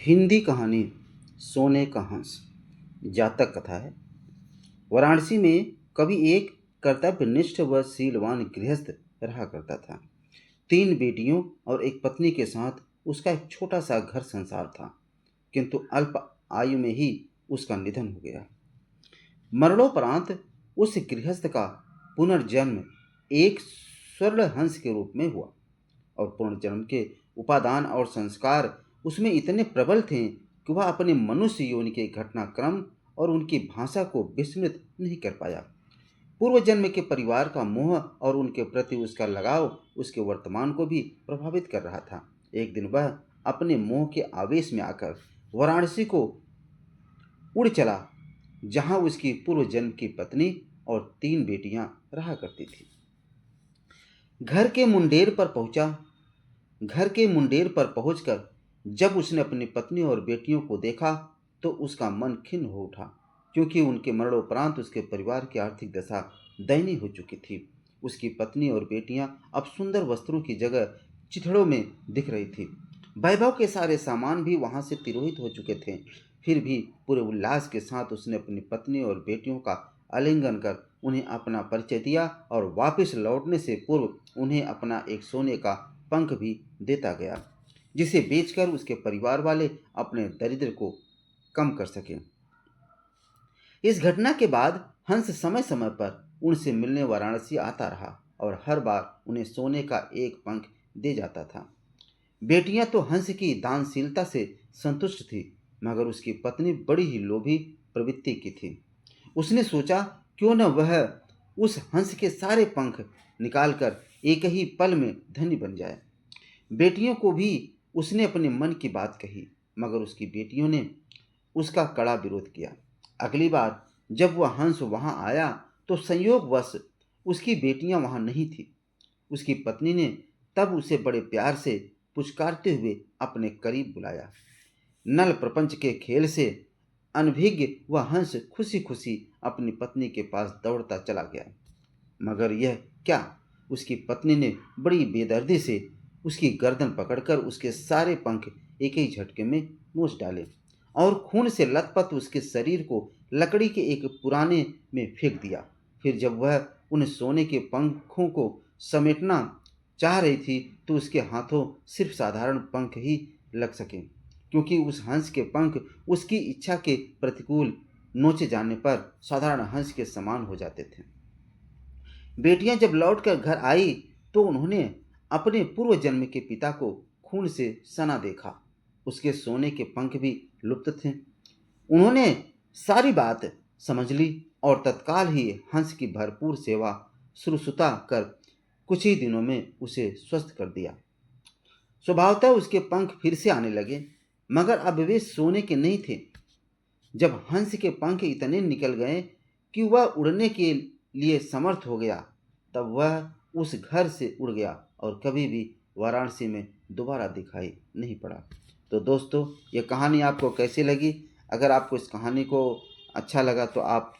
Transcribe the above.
हिंदी कहानी सोने का हंस जातक कथा है। वाराणसी में कभी एक कर्तव्यनिष्ठ व शीलवान गृहस्थ रहा करता था। 3 बेटियों और एक पत्नी के साथ उसका एक छोटा सा घर संसार था, किंतु अल्प आयु में ही उसका निधन हो गया। मरणोपरांत उस गृहस्थ का पुनर्जन्म एक स्वर्ण हंस के रूप में हुआ, और पुनर्जन्म के उपादान और संस्कार उसमें इतने प्रबल थे कि वह अपने मनुष्य योनि के घटनाक्रम और उनकी भाषा को विस्मृत नहीं कर पाया। पूर्व जन्म के परिवार का मोह और उनके प्रति उसका लगाव उसके वर्तमान को भी प्रभावित कर रहा था। एक दिन वह अपने मोह के आवेश में आकर वाराणसी को उड़ चला, जहां उसकी पूर्व जन्म की पत्नी और 3 बेटियां रहा करती थी। घर के मुंडेर पर पहुंचा घर के मुंडेर पर पहुंचकर जब उसने अपनी पत्नी और बेटियों को देखा तो उसका मन खिन्न हो उठा, क्योंकि उनके मरणोपरांत उसके परिवार की आर्थिक दशा दयनीय हो चुकी थी। उसकी पत्नी और बेटियां अब सुंदर वस्त्रों की जगह चिथड़ों में दिख रही थी। वैभव के सारे सामान भी वहां से तिरोहित हो चुके थे। फिर भी पूरे उल्लास के साथ उसने अपनी पत्नी और बेटियों का आलिंगन कर उन्हें अपना परिचय दिया और वापस लौटने से पूर्व उन्हें अपना एक सोने का पंख भी देता गया, जिसे बेचकर उसके परिवार वाले अपने दरिद्र को कम कर सकें। इस घटना के बाद हंस समय समय पर उनसे मिलने वाराणसी आता रहा और हर बार उन्हें सोने का एक पंख दे जाता था। बेटियां तो हंस की दानशीलता से संतुष्ट थी, मगर उसकी पत्नी बड़ी ही लोभी प्रवृत्ति की थी। उसने सोचा, क्यों न वह उस हंस के सारे पंख निकालकर एक ही पल में धनी बन जाए। बेटियों को भी उसने अपने मन की बात कही, मगर उसकी बेटियों ने उसका कड़ा विरोध किया। अगली बार जब वह हंस वहां आया तो संयोगवश उसकी बेटियां वहां नहीं थी। उसकी पत्नी ने तब उसे बड़े प्यार से पुचकारते हुए अपने करीब बुलाया। नल प्रपंच के खेल से अनभिज्ञ वह हंस खुशी खुशी अपनी पत्नी के पास दौड़ता चला गया, मगर यह क्या, उसकी पत्नी ने बड़ी बेदर्दी से उसकी गर्दन पकड़कर उसके सारे पंख एक ही झटके में नोच डाले और खून से लथपथ उसके शरीर को लकड़ी के एक पुराने में फेंक दिया। फिर जब वह उन सोने के पंखों को समेटना चाह रही थी तो उसके हाथों सिर्फ साधारण पंख ही लग सके, क्योंकि उस हंस के पंख उसकी इच्छा के प्रतिकूल नोचे जाने पर साधारण हंस के समान हो जाते थे। बेटियां जब लौटकर घर आई तो उन्होंने अपने पूर्व जन्म के पिता को खून से सना देखा। उसके सोने के पंख भी लुप्त थे। उन्होंने सारी बात समझ ली और तत्काल ही हंस की भरपूर सेवा शुश्रूषा कर कुछ ही दिनों में उसे स्वस्थ कर दिया। स्वभावतः उसके पंख फिर से आने लगे, मगर अब वे सोने के नहीं थे। जब हंस के पंख इतने निकल गए कि वह उड़ने के लिए समर्थ हो गया, तब वह उस घर से उड़ गया और कभी भी वाराणसी में दोबारा दिखाई नहीं पड़ा। तो दोस्तों, ये कहानी आपको कैसी लगी? अगर आपको इस कहानी को अच्छा लगा तो आप